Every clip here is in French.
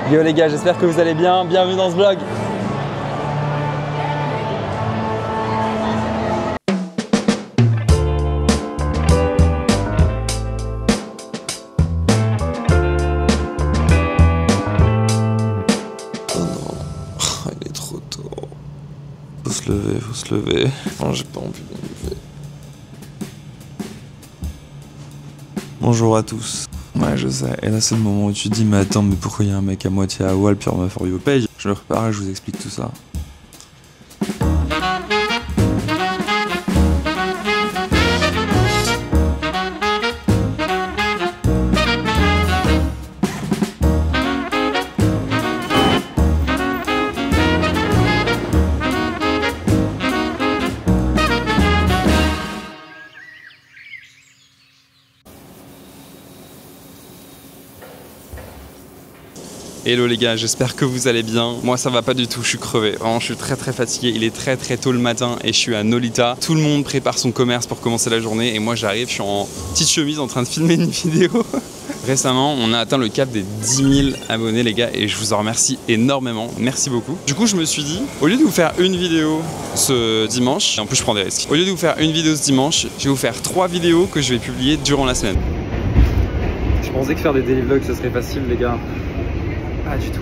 Yo les gars, j'espère que vous allez bien, bienvenue dans ce vlog. Oh non, il est trop tôt. Faut se lever, faut se lever. Non, j'ai pas envie de me lever. Bonjour à tous. Ouais, je sais. Et là, c'est le moment où tu te dis, mais attends, mais pourquoi il y a un mec à moitié à Wall sur ma For You page? Je me prépare et je vous explique tout ça. Hello les gars, j'espère que vous allez bien. Moi ça va pas du tout, je suis crevé. Vraiment, je suis très fatigué. Il est très tôt le matin et je suis à Nolita. Tout le monde prépare son commerce pour commencer la journée et moi j'arrive, je suis en petite chemise en train de filmer une vidéo. Récemment, on a atteint le cap des 10 000 abonnés les gars et je vous en remercie énormément. Merci beaucoup. Du coup, je me suis dit, au lieu de vous faire une vidéo ce dimanche, et en plus je prends des risques. Au lieu de vous faire une vidéo ce dimanche, je vais vous faire 3 vidéos que je vais publier durant la semaine. Je pensais que faire des daily vlogs ce serait facile les gars. Pas du tout.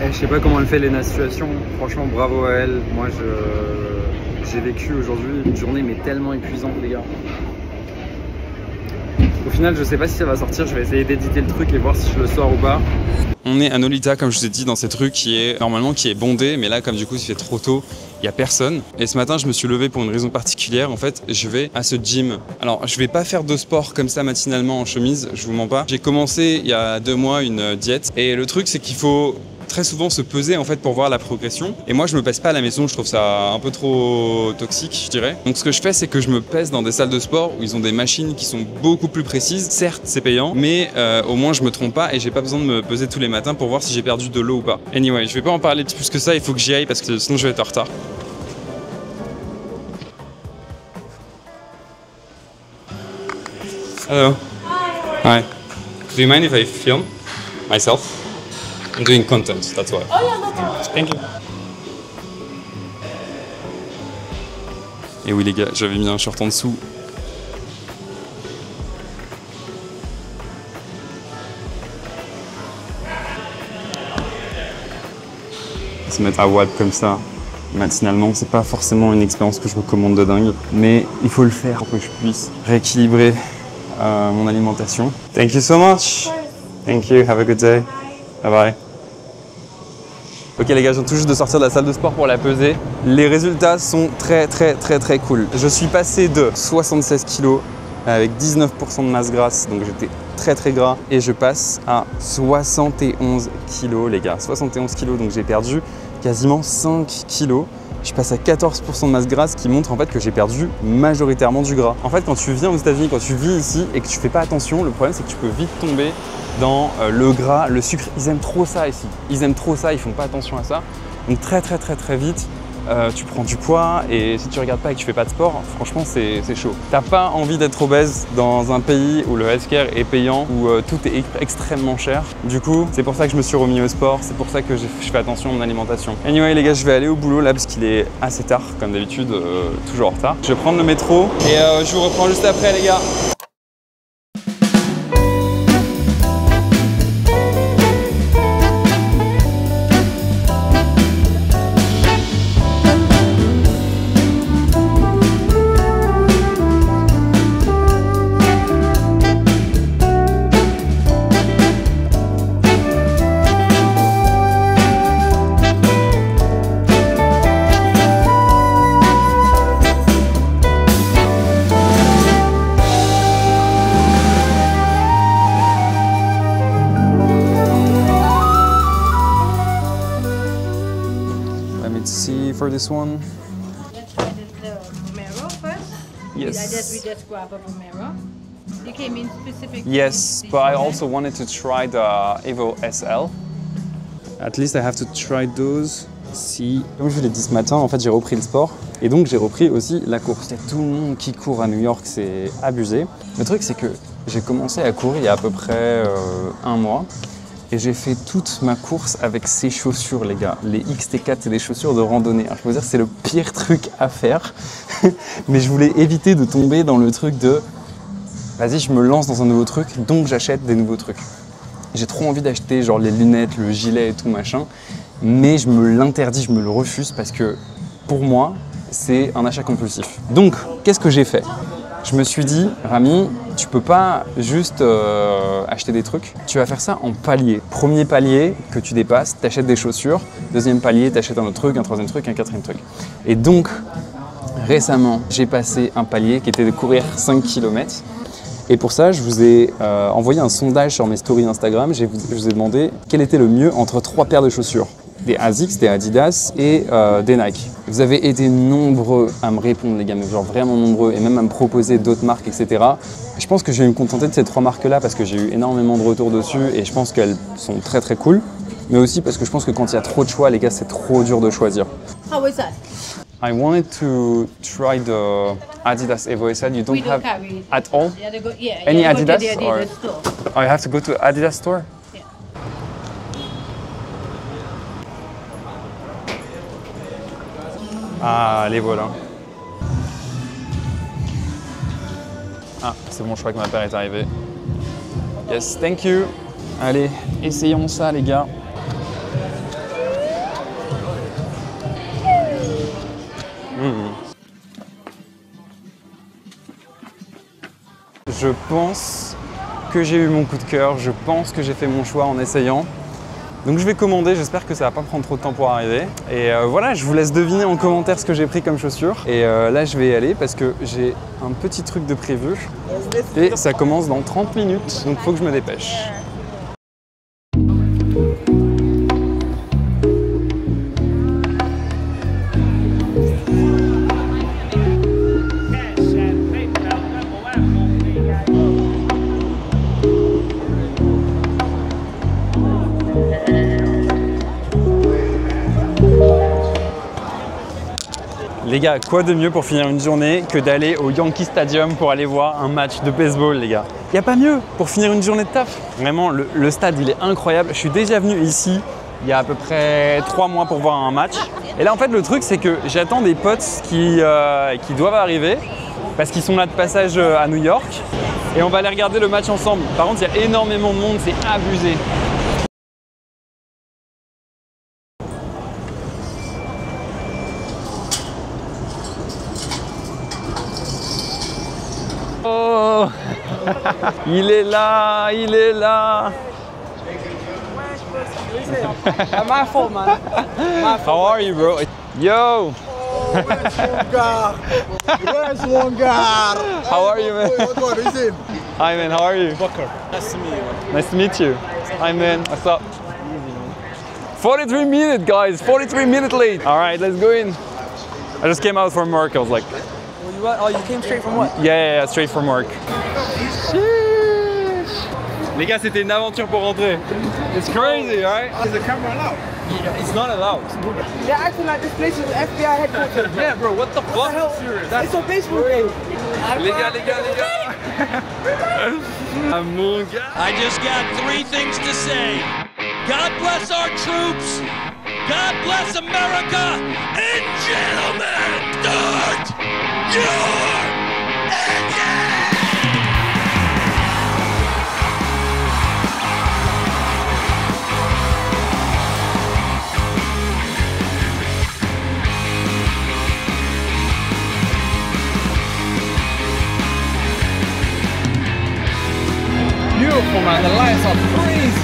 Je sais pas comment elle fait Léna Situation. Franchement, bravo à elle. Moi, j'ai vécu aujourd'hui une journée mais tellement épuisante, les gars. Au final, je sais pas si ça va sortir. Je vais essayer d'éditer le truc et voir si je le sors ou pas. On est à Nolita, comme je vous ai dit, dans ces trucs qui est bondé, mais là, comme du coup, il fait trop tôt, il y a personne. Et ce matin, je me suis levé pour une raison particulière. En fait, je vais à ce gym. Alors, je vais pas faire de sport comme ça matinalement en chemise, je vous mens pas. J'ai commencé il y a 2 mois une diète. Et le truc, c'est qu'il faut très souvent se peser en fait pour voir la progression. Et moi, je me pèse pas à la maison, je trouve ça un peu trop toxique, je dirais. Donc, ce que je fais, c'est que je me pèse dans des salles de sport où ils ont des machines qui sont beaucoup plus précises. Certes, c'est payant, mais au moins, je me trompe pas et j'ai pas besoin de me peser tous les matins pour voir si j'ai perdu de l'eau ou pas. Anyway, je vais pas en parler plus que ça, il faut que j'y aille parce que sinon, je vais être en retard. Hello. Hi. Do you mind if I film myself? I'm doing content, that's why. Oh yeah, no problem. Thank you. Et oui les gars, j'avais mis un short en dessous. Se mettre à WAP comme ça, matinalement, c'est pas forcément une expérience que je recommande de dingue, mais il faut le faire pour que je puisse rééquilibrer mon alimentation. Thank you so much. Thank you, have a good day. Bye bye. Ok les gars, je viens tout juste de sortir de la salle de sport pour la peser. Les résultats sont très cool. Je suis passé de 76 kg avec 19% de masse grasse, donc j'étais très gras, et je passe à 71 kg les gars. 71 kg, donc j'ai perdu quasiment 5 kg. Je passe à 14% de masse grasse, qui montre en fait que j'ai perdu majoritairement du gras. En fait, quand tu viens aux États-Unis, quand tu vis ici et que tu fais pas attention, le problème c'est que tu peux vite tomber dans le gras, le sucre. Ils aiment trop ça ici. Ils aiment trop ça, ils font pas attention à ça. Donc très vite, tu prends du poids et si tu regardes pas et que tu fais pas de sport, franchement c'est chaud. T'as pas envie d'être obèse dans un pays où le healthcare est payant, où tout est extrêmement cher. Du coup, c'est pour ça que je me suis remis au sport, c'est pour ça que je fais attention à mon alimentation. Anyway les gars, je vais aller au boulot là parce qu'il est assez tard, comme d'habitude, toujours en retard. Je vais prendre le métro et je vous reprends juste après les gars. For this one. Let's try the Romero first. Yes. We just grab a Romero. You came in specifically. Yes, but I also wanted to try the Evo SL. At least I have to try those. Si, comme je vous l'ai dit ce matin, en fait j'ai repris le sport et donc j'ai repris aussi la course. Il y a tout le monde qui court à New York, c'est abusé. Le truc c'est que j'ai commencé à courir il y a à peu près 1 mois. et j'ai fait toute ma course avec ces chaussures, les gars. Les XT4, c'est des chaussures de randonnée. Alors, je peux vous dire, c'est le pire truc à faire. Mais je voulais éviter de tomber dans le truc de vas-y, je me lance dans un nouveau truc, donc j'achète des nouveaux trucs. J'ai trop envie d'acheter genre les lunettes, le gilet et tout machin, mais je me l'interdis, je me le refuse parce que pour moi, c'est un achat compulsif. Donc, qu'est-ce que j'ai fait? Je me suis dit, Rami, tu peux pas juste acheter des trucs, tu vas faire ça en palier. Premier palier que tu dépasses, tu achètes des chaussures. Deuxième palier, tu achètes un autre truc, un troisième truc, un quatrième truc. Et donc, récemment, j'ai passé un palier qui était de courir 5 km. Et pour ça, je vous ai envoyé un sondage sur mes stories Instagram. Je vous ai demandé quel était le mieux entre 3 paires de chaussures. Des ASICS, des Adidas et des Nike. Vous avez été nombreux à me répondre, les gars, mais genre vraiment nombreux, et même à me proposer d'autres marques, etc. Je pense que je vais me contenter de ces 3 marques-là parce que j'ai eu énormément de retours dessus et je pense qu'elles sont très très cool. Mais aussi parce que je pense que quand il y a trop de choix, les gars, c'est trop dur de choisir. How was that? I wanted to try the Adidas Evo SL. You don't have carry it. at all? Yeah, they go, yeah, Any yeah, go to Adidas, the Adidas or- store. Oh, you have to go to Adidas store? Yeah. Ah, les voilà. Ah, c'est bon, je crois que ma paire est arrivée. Yes, thank you. Allez, essayons ça, les gars. Je pense que j'ai eu mon coup de cœur, je pense que j'ai fait mon choix en essayant. Donc je vais commander, j'espère que ça va pas prendre trop de temps pour arriver. Et voilà, je vous laisse deviner en commentaire ce que j'ai pris comme chaussures. Et là je vais y aller parce que j'ai un petit truc de prévu. Et ça commence dans 30 minutes, donc faut que je me dépêche. Les gars, quoi de mieux pour finir une journée que d'aller au Yankee Stadium pour aller voir un match de baseball, les gars. Y a pas mieux pour finir une journée de taf. Vraiment, le stade, il est incroyable. Je suis déjà venu ici il y a à peu près 3 mois pour voir un match. Et là, en fait, le truc, c'est que j'attends des potes qui doivent arriver parce qu'ils sont là de passage à New York. Et on va aller regarder le match ensemble. Par contre, il y a énormément de monde, c'est abusé. Oh, il est là, il est là. My fault, man. How are you, bro? Yo, Where's Wongar? how are you, man? What God is him? Hi, man. How are you? Bakar. Nice to meet you. Nice to meet you. Hi, man. What's up? 43 minutes, guys. 43 minutes late. All right, let's go in. I just came out from work. I was like, You came straight from what? yeah, straight from work. Les gars, c'était une aventure pour rentrer. It's crazy, right? Is the camera allowed? It's not allowed. They're acting like this place is the FBI headquarters. Yeah, bro. What the fuck? It's a baseball game. Les gars, les gars, les gars. Ah, mon gars. I just got 3 things to say. God bless our troops. God bless America. And gentlemen, start your engine! Beautiful, man. The lights are crazy.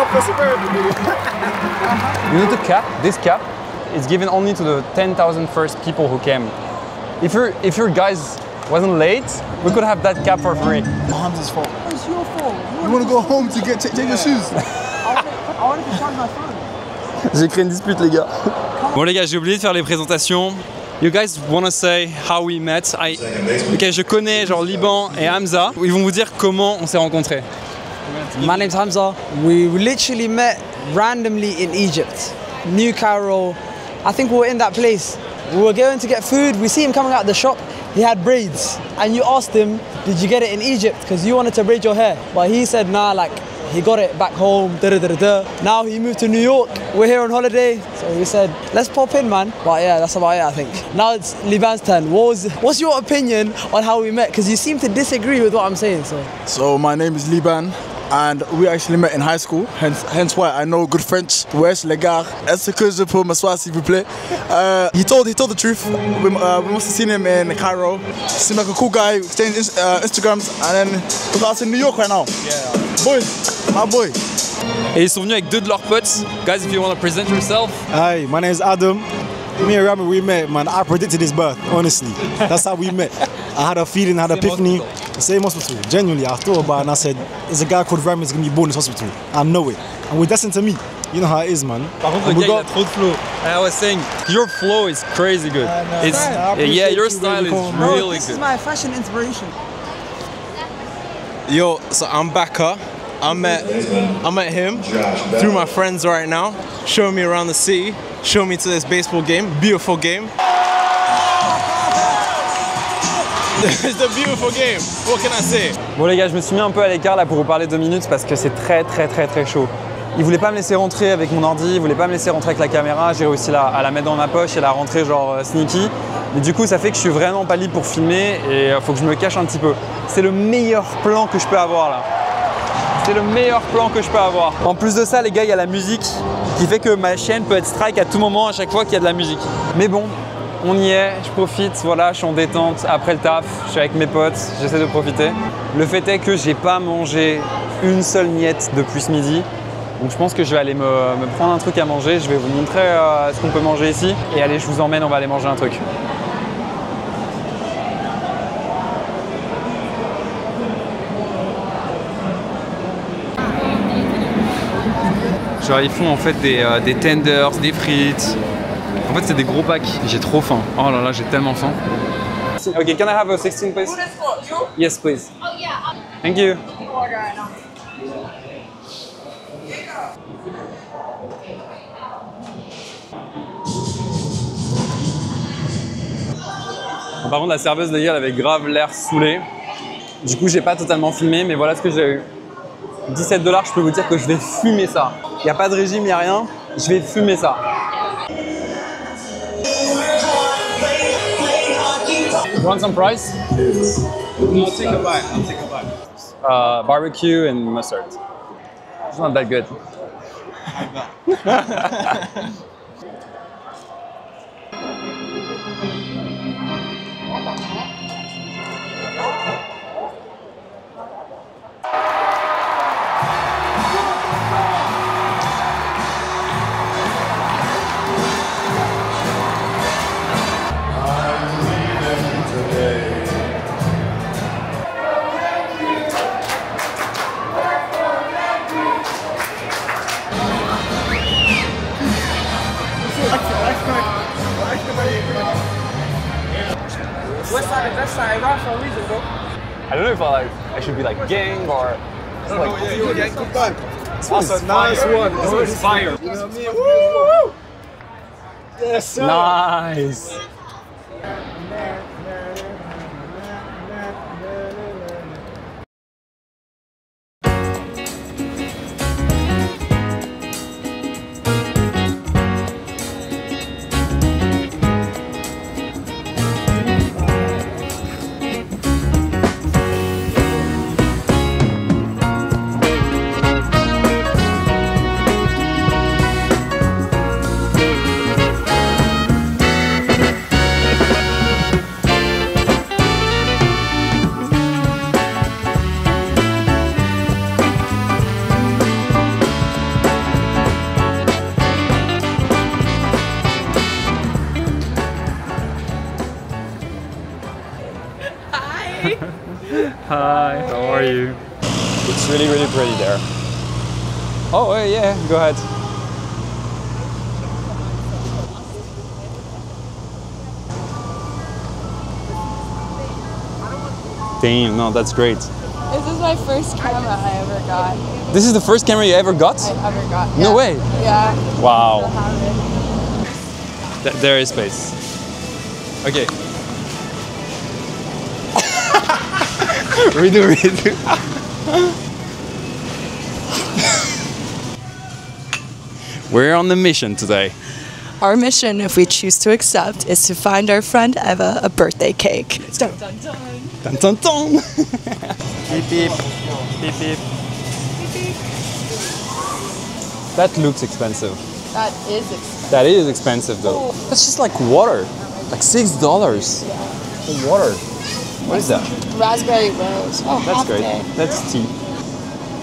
Southwest America, nigga. You need to cap. This cap is given only to the 10,000 first people who came. If your guys wasn't late, we could have that cap for free. Hamza's fault. It's your fault. You want to go home to change your shoes? I wanted to charge my phone. J'ai créé une dispute, les gars. Bon les gars, j'ai oublié de faire les présentations. You guys wanna say how we met? Ok, je connais genre Liban et Hamza. Ils vont vous dire comment on s'est rencontrés. My name's Hamza. We literally met randomly in Egypt, New Cairo. I think we were in that place. We were going to get food. We see him coming out of the shop. He had braids. And you asked him, did you get it in Egypt? Because you wanted to braid your hair. But he said, nah, like, he got it back home, Now he moved to New York. We're here on holiday. So we said, let's pop in, man. But yeah, that's about it, I think. Now it's Liban's turn. What's your opinion on how we met? Because you seem to disagree with what I'm saying, So my name is Liban. And we actually met in high school, hence why I know good French. Wesh les gars, est-ce que je peux m'asseoir s'il vous plaît? He told the truth. We must have seen him in Cairo. Seemed like a cool guy. Exchanged Instagrams, and then we're out in New York right now. Yeah. Boys, my boy. Et ils sont venus avec deux de leurs potes. Guys, if you want to present yourself. Hi, my name is Adam. Me and Rami, we met, man. I predicted his birth, honestly. That's how we met. I had a feeling, I had an epiphany. The same hospital. Genuinely, I thought about it and I said, there's a guy called Rami that's going to be born in this hospital. I know it. And we're destined to meet. You know how it is, man. Par contre, le gars, il a trop de flow. I was saying, your flow is crazy good. Yeah, your style is really This good. is my fashion inspiration. Yo, so I'm Baka. I met him through my friends right now, showing me around the city, showing me to this baseball game, beautiful game. It's a beautiful game, what can I say? Bon les gars, je me suis mis un peu à l'écart là pour vous parler 2 minutes parce que c'est très chaud. Il voulait pas me laisser rentrer avec mon ordi, il voulait pas me laisser rentrer avec la caméra, j'ai réussi à la mettre dans ma poche et la rentrer genre sneaky. Mais du coup ça fait que je suis vraiment pas libre pour filmer et faut que je me cache un petit peu. C'est le meilleur plan que je peux avoir là. C'est le meilleur plan que je peux avoir. En plus de ça les gars, il y a la musique qui fait que ma chaîne peut être strike à tout moment à chaque fois qu'il y a de la musique. Mais bon, on y est, je profite, voilà, je suis en détente après le taf, je suis avec mes potes, j'essaie de profiter. Le fait est que j'ai pas mangé une seule miette depuis ce midi. Donc je pense que je vais aller me prendre un truc à manger, je vais vous montrer ce qu'on peut manger ici. Et allez, je vous emmène, on va aller manger un truc. Genre ils font en fait des tenders, des frites. En fait c'est des gros packs. J'ai trop faim. Oh là là, j'ai tellement faim. Ok, can I have a 16 please? Yes please. Oh yeah. Thank you. Order right now. Par contre la serveuse les gars, elle avait grave l'air saoulée. Du coup j'ai pas totalement filmé, mais voilà ce que j'ai eu. 17 $, je peux vous dire que je vais fumer ça. Il n'y a pas de régime, il n'y a rien. Je vais fumer ça. You want some fries? I'll take a bite. Barbecue and mustard. It's not that good. West side and best side, right for a reason, bro. I don't know if I should be like gang or. That's a nice one. This was fire. You know what I mean? Woo! Yes, sir. Nice. Hi, how are you? It's really, really pretty there. Oh, yeah, go ahead. Damn, no, that's great. This is my first camera I ever got. This is the first camera you ever got? I ever got. No yeah. way. Yeah. Wow. There is space. Okay. redo. We're on the mission today. Our mission, if we choose to accept, is to find our friend Eva a birthday cake. Dun dun dun. Dun dun dun. Beep beep. Beep beep. That looks expensive. That is expensive. That is expensive though. That's just like water. Like $6. For water. What is that? Raspberry rose. Oh, That's half great. day. That's tea.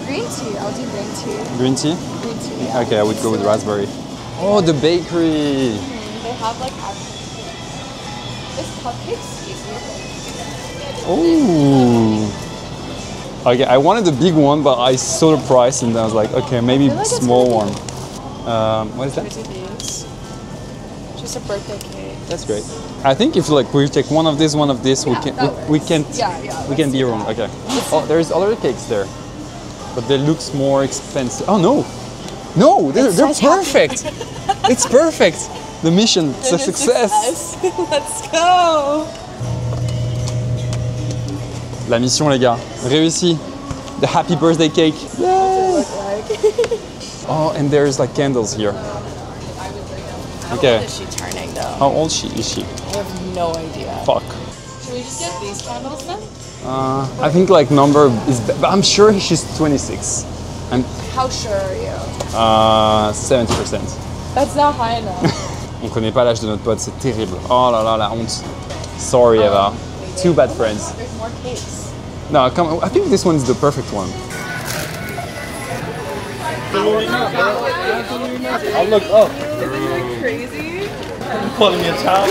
Green tea. I'll do green tea. Green tea? Green tea. Yeah. Okay, I would go with raspberry. Oh, the bakery. They have like this cupcakes. Oh. Okay, I wanted the big one, but I saw the price and I was like, okay, maybe like small one. What is that? Just a birthday cake. That's great. I think if like we take one of this, we can't we can be wrong. Okay. Oh, there's other cakes there, but they looks more expensive. Oh no, no, they're perfect. It's perfect. The mission, it's a success. Let's go. La mission, les gars, réussi. The happy birthday cake. Yay. Oh, and there's like candles here. Okay. How old is she turning though? How old is she? I have no idea. Fuck. Should we just get these candles then? I think like number is, but I'm sure she's 26. How sure are you? 70%. That's not high enough. On connaît pas l'âge de notre pote, c'est terrible. Oh là là, la honte. Sorry, Eva. Two bad friends. There's more cakes. No, come on. I think this one's the perfect one. I'll look up. Isn't that crazy? You calling me a child?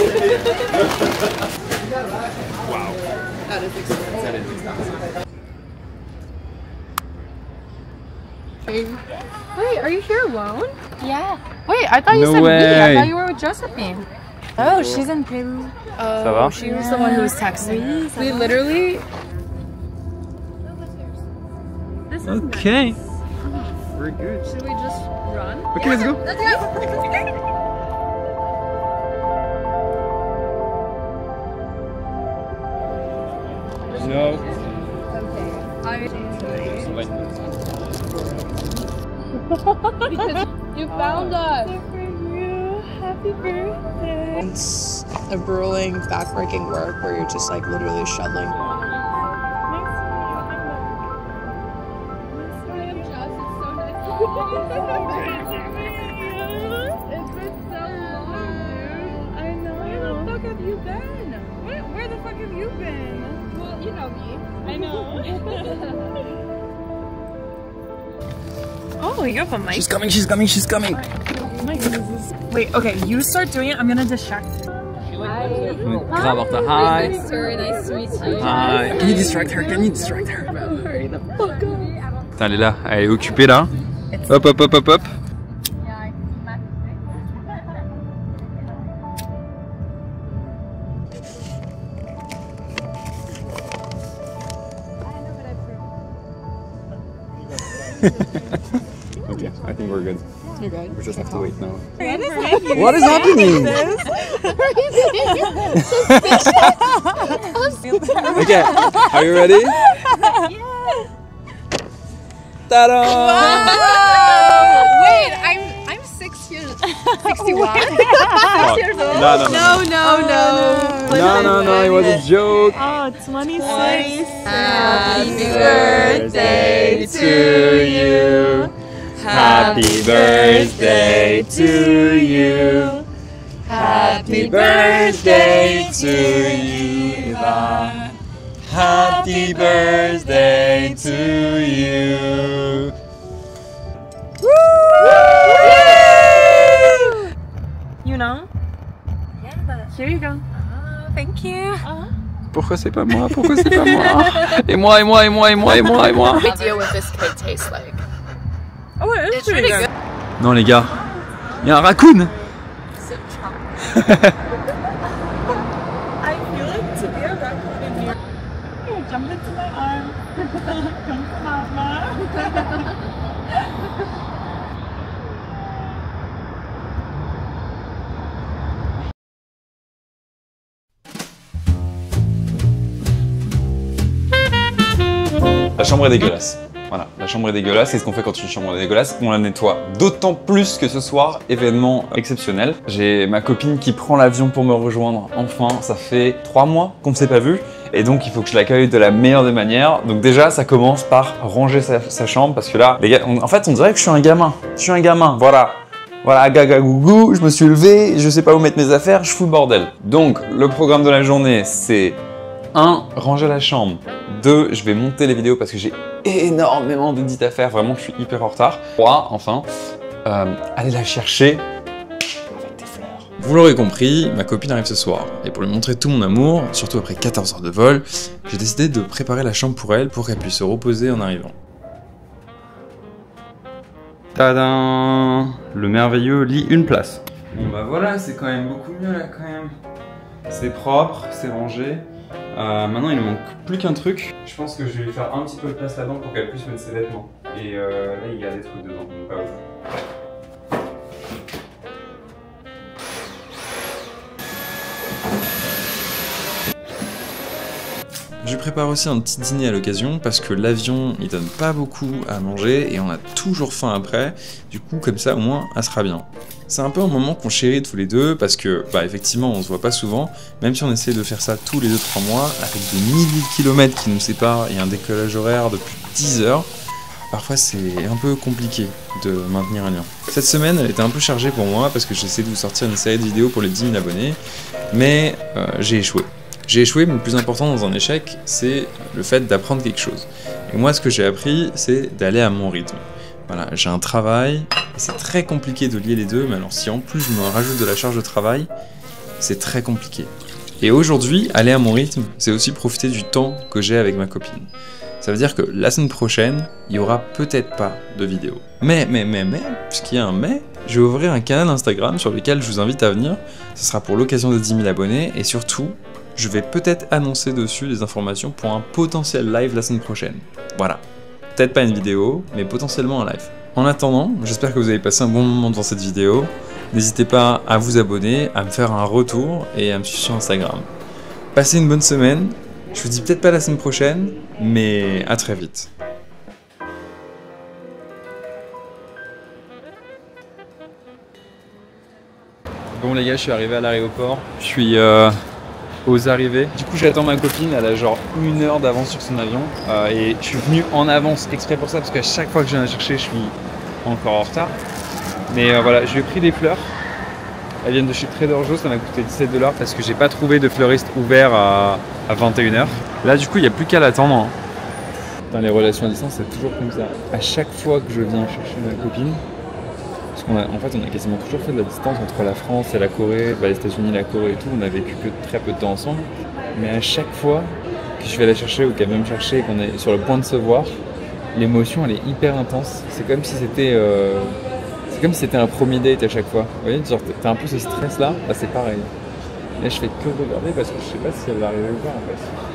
Wow. That is expensive. That is expensive. Wait, are you here alone? Yeah. Wait, I thought you No said way. we. I thought you were with Josephine. Oh, she's in Peru. Ça va? She was the one who was texting. We literally. This is Okay. nice. We're good. Should we just run? Okay, let's go. Let's go. No. You found us. Happy birthday. It's a grueling, backbreaking work where you're just like literally shoveling. Where the fuck have you been? Well, you know me. I know. Oh, you have a mic? She's coming, she's coming, she's coming. Wait, okay, you start doing it. I'm gonna distract. Grave en retard. Hi. Nice to meet you. Hi. Can you distract her? Can you distract her? Hurry the fuck up. Putain, elle est là. Elle est occupée là. Hop, hop, hop, hop, hop. Okay, I think we're good. You're good. We just have to wait now. What is happening? Okay, are you ready? Ta-da! Wait, I'm 6 years 61. 6 years old. No, no, no, it was a joke. Oh, 26. Happy birthday to you. Happy birthday to you. Happy birthday to you, Eva. Happy birthday to you. You know? Yeah, but here you go. Thank you. Pourquoi c'est pas moi? Pourquoi c'est pas moi? Et moi, et moi, et moi, et moi, et moi, et moi. idea what this kid tastes like. Oh, it is It's really good. Non les gars, il y a un raccoon. I feel like to be a raccoon in here. You jump into my arms. Come to mama. La chambre est dégueulasse. Voilà, la chambre est dégueulasse. Et ce qu'on fait quand une chambre est dégueulasse, on la nettoie. D'autant plus que ce soir, événement exceptionnel. J'ai ma copine qui prend l'avion pour me rejoindre. Enfin, ça fait 3 mois qu'on ne s'est pas vu. Et donc, il faut que je l'accueille de la meilleure des manières. Donc déjà, ça commence par ranger sa chambre. Parce que là, les gars, en fait, on dirait que je suis un gamin. Je suis un gamin, voilà. Voilà, gaga gougou, je me suis levé, je sais pas où mettre mes affaires, je fous le bordel. Donc, le programme de la journée, c'est 1. Ranger la chambre. 2. Je vais monter les vidéos parce que j'ai énormément d'édits à faire. Vraiment, je suis hyper en retard. 3. Enfin, aller la chercher avec des fleurs. Vous l'aurez compris, ma copine arrive ce soir. Et pour lui montrer tout mon amour, surtout après 14 heures de vol, j'ai décidé de préparer la chambre pour elle pour qu'elle puisse se reposer en arrivant. Tadam! Le merveilleux lit une place. Bon bah voilà, c'est quand même beaucoup mieux là quand même. C'est propre, c'est rangé. Maintenant il ne manque plus qu'un truc. Je pense que je vais lui faire un petit peu de place là-dedans pour qu'elle puisse mettre ses vêtements. Et là il y a des trucs dedans, donc pas ouf. Je prépare aussi un petit dîner à l'occasion parce que l'avion il donne pas beaucoup à manger et on a toujours faim après, du coup comme ça au moins elle sera bien. C'est un peu un moment qu'on chérit tous les deux parce que bah effectivement on se voit pas souvent, même si on essaie de faire ça tous les 2-3 mois avec des milliers de kilomètres qui nous séparent et un décollage horaire de plus de 10 heures, parfois c'est un peu compliqué de maintenir un lien. Cette semaine elle était un peu chargée pour moi parce que j'essaie de vous sortir une série de vidéos pour les 10 000 abonnés, mais j'ai échoué. J'ai échoué, mais le plus important dans un échec, c'est le fait d'apprendre quelque chose. Et moi, ce que j'ai appris, c'est d'aller à mon rythme. Voilà, j'ai un travail, et c'est très compliqué de lier les deux, mais alors si en plus je me rajoute de la charge de travail, c'est très compliqué. Et aujourd'hui, aller à mon rythme, c'est aussi profiter du temps que j'ai avec ma copine. Ça veut dire que la semaine prochaine, il y aura peut-être pas de vidéo. Mais, puisqu'il y a un mais, je vais ouvrir un canal Instagram sur lequel je vous invite à venir. Ce sera pour l'occasion des 10 000 abonnés, et surtout, je vais peut-être annoncer dessus des informations pour un potentiel live la semaine prochaine. Voilà. Peut-être pas une vidéo, mais potentiellement un live. En attendant, j'espère que vous avez passé un bon moment devant cette vidéo. N'hésitez pas à vous abonner, à me faire un retour et à me suivre sur Instagram. Passez une bonne semaine. Je vous dis peut-être pas la semaine prochaine, mais à très vite. Bon les gars, je suis arrivé à l'aéroport. Je suis aux arrivées. Du coup j'attends ma copine, elle a genre 1 heure d'avance sur son avion et je suis venu en avance exprès pour ça parce qu'à chaque fois que je viens la chercher je suis encore en retard. Mais voilà, je lui ai pris des fleurs. Elles viennent de chez Trader Joe, ça m'a coûté 17 $ parce que j'ai pas trouvé de fleuriste ouvert à 21 h. Là du coup il n'y a plus qu'à l'attendre. Dans les relations à distance c'est toujours comme ça. À chaque fois que je viens chercher ma copine, parce qu'en fait, on a quasiment toujours fait de la distance entre la France et la Corée, les États-Unis, la Corée et tout. On a vécu que très peu de temps ensemble. Mais à chaque fois que je vais la chercher ou qu'elle vient me chercher et qu'on est sur le point de se voir, l'émotion elle est hyper intense. C'est comme si c'était un premier date à chaque fois. Vous voyez, genre t'as un peu ce stress là, bah c'est pareil. Là je fais que regarder parce que je sais pas si elle va arriver ou pas en fait.